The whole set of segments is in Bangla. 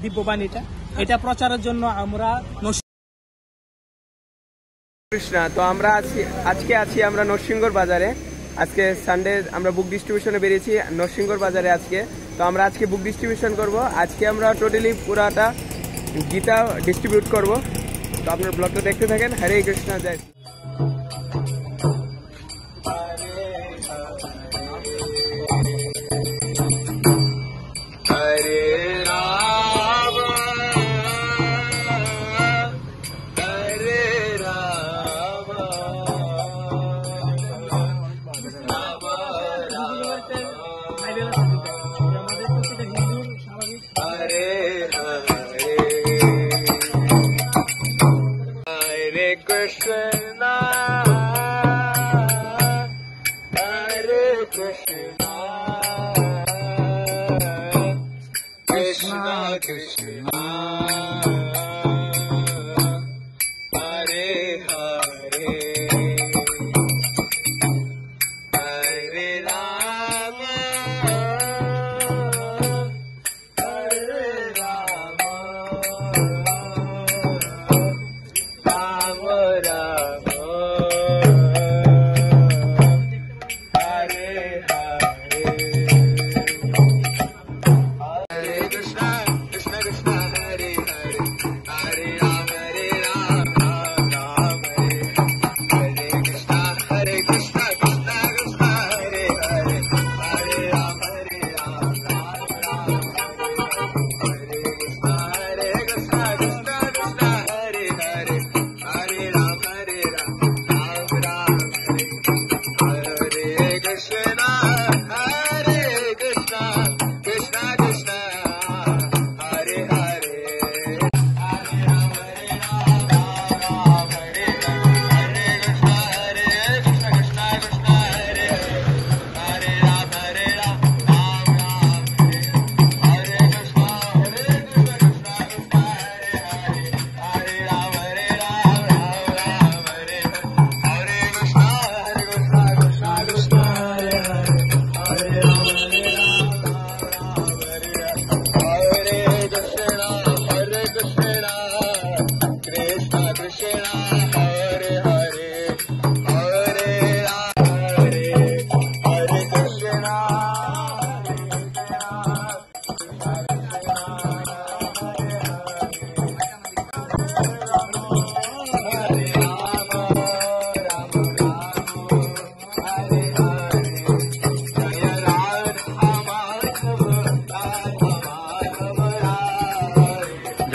দিব্যবাণীটা এটা প্রচারের জন্য আমরা কৃষ্ণা। তো আমরা আজকে আছি আমরা নরসিংগড় বাজারে। আজকে সানডে আমরা বুক ডিস্ট্রিবিউশনে বেরিয়েছি নরসিংগড় বাজারে আজকে। তো আমরা আজকে বুক ডিস্ট্রিবিউশন করব। আজকে আমরা টোটালি পুরাটা গীতা ডিস্ট্রিবিউট করব। তো আপনার ব্লগটা দেখতে থাকেন। হরে কৃষ্ণ, জয়।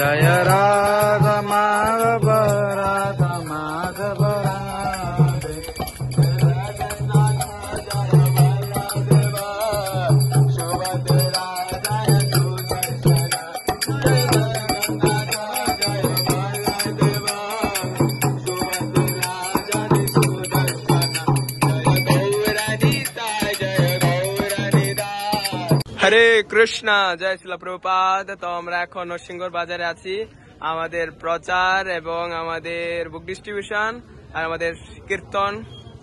जय राधा माधव राधा माधव राधे হরে কৃষ্ণ, জয় শ্রীল প্রভুপাদ। তো আমরা এখন নরসিংগড় বাজারে আছি। আমাদের প্রচার এবং আমাদের বুক ডিস্ট্রিবিউশন আর আমাদের কীর্তন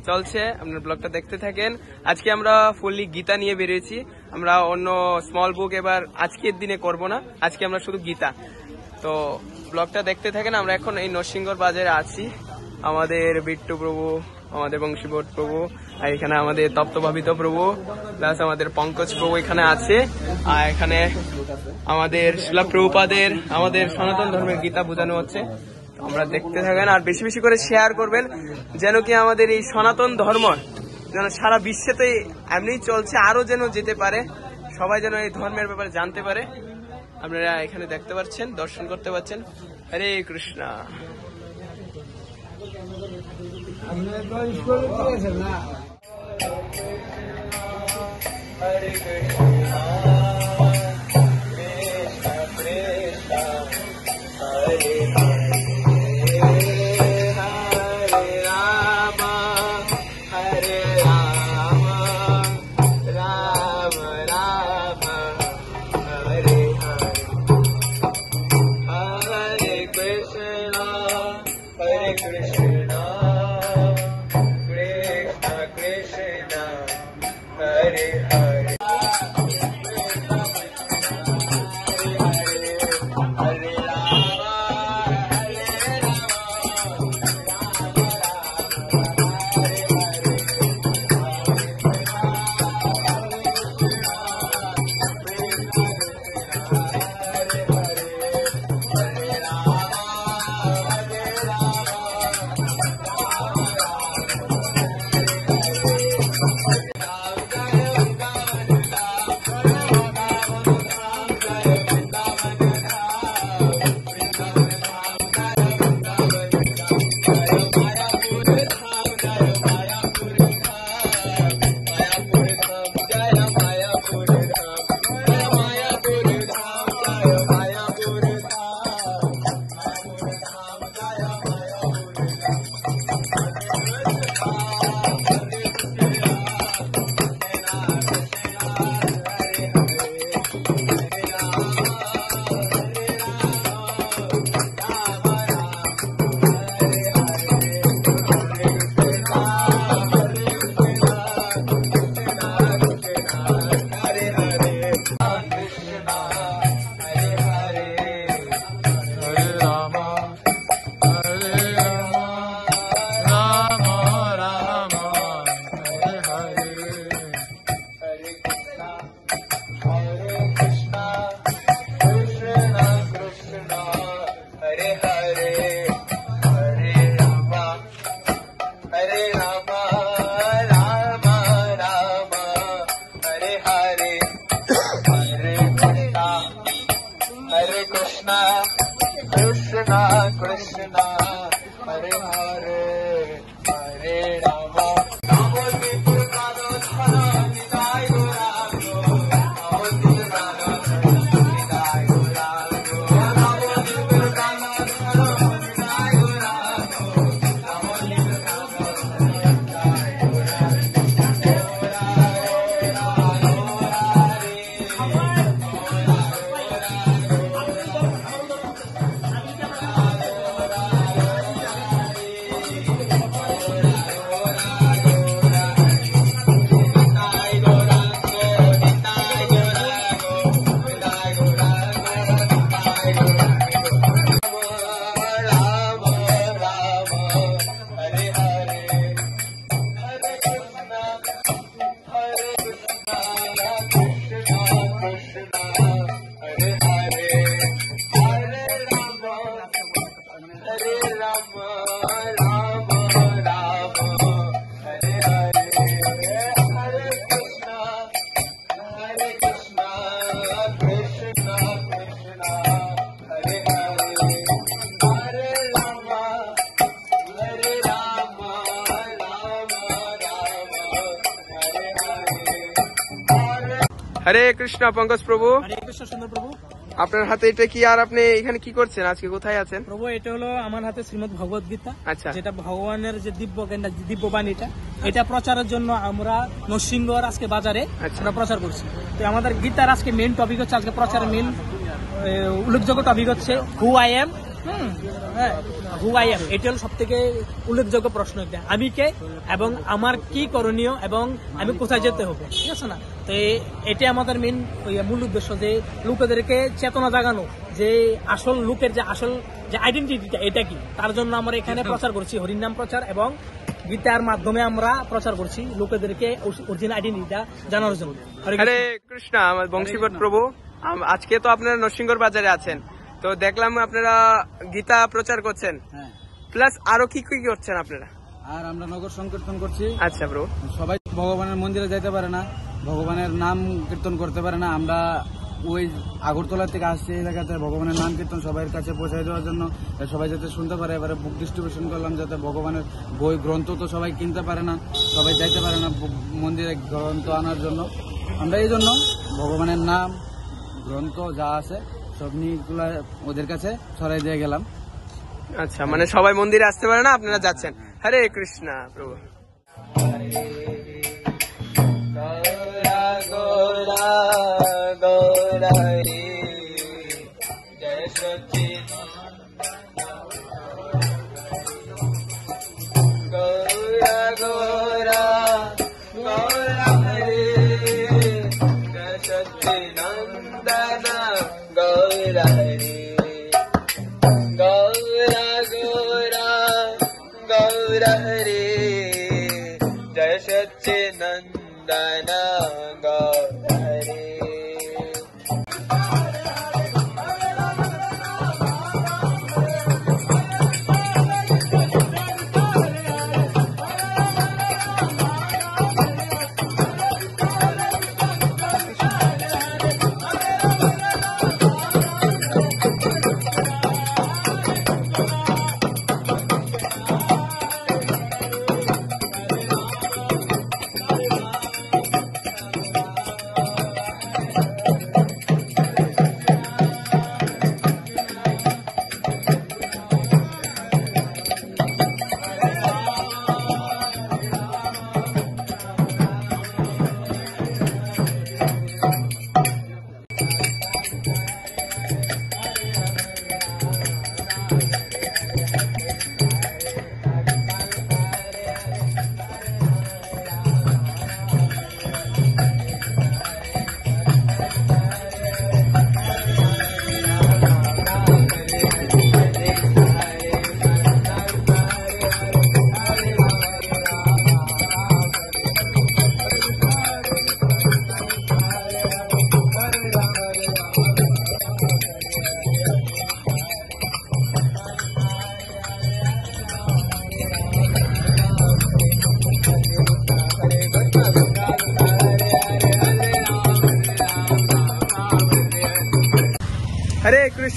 চলছে। আপনার ব্লগটা দেখতে থাকেন। আজকে আমরা ফুললি গীতা নিয়ে বেরিয়েছি। আমরা অন্য স্মল বুক এবার আজকের দিনে করব না, আজকে আমরা শুধু গীতা। তো ব্লগটা দেখতে থাকেন। আমরা এখন এই নরসিংগড় বাজারে আছি। আমাদের বিট্টু প্রভু, আমাদের বংশীবট প্রভু, আর এখানে আমাদের তপ্তভাবিত প্রভু, প্লাস আমাদের পঙ্কজ প্রভু এখানে আছে। আর এখানে আমাদের শিলা প্রভুপাদের আমাদের সনাতন ধর্মের গীতা বোঝানো হচ্ছে। আমরা দেখতে থাকেন আর বেশি বেশি করে শেয়ার করবেন, যেন কি আমাদের এই সনাতন ধর্ম যেন সারা বিশ্বেতে এমনি চলছে, আরো যেন যেতে পারে, সবাই যেন এই ধর্মের ব্যাপারে জানতে পারে। আপনারা এখানে দেখতে পাচ্ছেন, দর্শন করতে পাচ্ছেন। হরে কৃষ্ণ। হরে Krishna Hare Rama, Rama Rama, Hare Hare, Hare Krishna, Krishna Krishna, Hare Hare, Hare Rama. Navadvip Kano Dhana Nidai Gaurago, Navadvip Kano Dhana Nidai Gaurago, Navadvip Kano Dhana Nidai Gaurago, Navadvip Kano হরে কৃষ্ণ পঙ্কজ প্রভু। হরে কৃষ্ণ সুন্দর প্রভু। আপনার হাতে এটা কি, আর আপনি এখানে কি করছেন, আজকে কোথায় আছেন? প্রভু এটা হলো আমার হাতে শ্রীমদ ভগবত গীতা, আচ্ছা। যেটা ভগবানের যে দিব্য বাণীটা, এটা প্রচারের জন্য আমরা নরসিংহর আজকে বাজারে আচ্ছা। আমরা প্রচার করছি। তো আমাদের গীতার আজকে মেন টপিক হচ্ছে, আজকে প্রচারের মেন উল্লেখযোগ্য টপিক হচ্ছে who I am. Who I am, এটা হলো সব থেকে উল্লেখযোগ্য প্রশ্ন। আমি কে এবং আমার কি করণীয় এবং আমি কোথায় যেতে হবে, ঠিক আছে না? তো এটা আমাদের মেন মূল উদ্দেশ্য, যে লোকেদেরকে চেতনা জাগানো, যে আসল লোকের যে আসল যে আইডেন্টিটিটা এটা কি, তার জন্য আমরা এখানে প্রচার করছি, হরিনাম প্রচার এবং গীতার মাধ্যমে আমরা প্রচার করছি লোকেদেরকে অরিজিনাল আইডেন্টিটিটা জানার জন্য। হরে কৃষ্ণ। আমার বংশীবট প্রভু, আজকে তো আপনারা নরসিংহর বাজারে আছেন, তো দেখলাম আপনারা গীতা প্রচার করছেন, প্লাস আরো কি কি করছেন আপনারা? আর আমরা নগর সংকীর্তন করছি। আচ্ছা ব্রো। সবাই ভগবানের মন্দিরে যাইতে পারে না, ভগবানের নাম কীর্তন করতে পারে না। আমরা ওই আগরতলা থেকে আসছি এই এলাকাতে ভগবানের নাম কীর্তন সবার কাছে পৌঁছে দেওয়ার জন্য, সবাই যাতে শুনতে পারে। এবারে বুক ডিস্ট্রিবিউশন করলাম, যাতে ভগবানের বই গ্রন্থ তো সবাই কিনতে পারে না, সবাই যাইতে পারে না মন্দিরে গ্রন্থ আনার জন্য। আমরা এই জন্য ভগবানের নাম গ্রন্থ যা আছে সব নিয়েগুলা ওদের কাছে ছড়াই দিয়ে গেলাম। আচ্ছা, মানে সবাই মন্দিরে আসতে পারে না, আপনারা যাচ্ছেন। হরে কৃষ্ণ প্রভু। গৌরা গৌরা গৌরা হরি জয় সচ্চিদানন্দ। গৌরা গৌরা গৌরা হরি জয় সচ্চিদানন্দ। গৌরা হরি গৌরা গৌরা গৌরা হরি জয় সচ্চিদানন্দ। গৌরা হরি।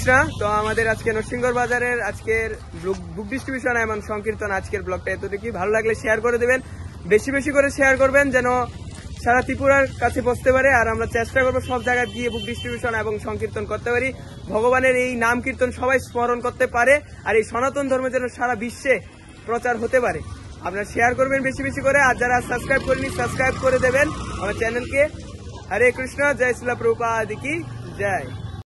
কৃষ্ণ। তো আমাদের আজকে নরসিংগড় বাজারের আজকের বুক ডিস্ট্রিবিউশন এবং সংকীর্তন আজকের ব্লগটা এতটুকুই। ভালো লাগলে শেয়ার করে দেবেন, বেশি বেশি করে শেয়ার করবেন যেন সারা ত্রিপুরার কাছে পৌঁছতে পারে। আর আমরা চেষ্টা করবো সব জায়গায় গিয়ে বুক ডিস্ট্রিবিউশন এবং সংকীর্তন করতে পারি, ভগবানের এই নাম কীর্তন সবাই স্মরণ করতে পারে, আর এই সনাতন ধর্ম যেন সারা বিশ্বে প্রচার হতে পারে। আপনারা শেয়ার করবেন বেশি বেশি করে, আর যারা সাবস্ক্রাইব করেনি সাবস্ক্রাইব করে দেবেন আমার চ্যানেলকে। হরে কৃষ্ণ, জয় শিলা প্রভুপাদ কি জয়।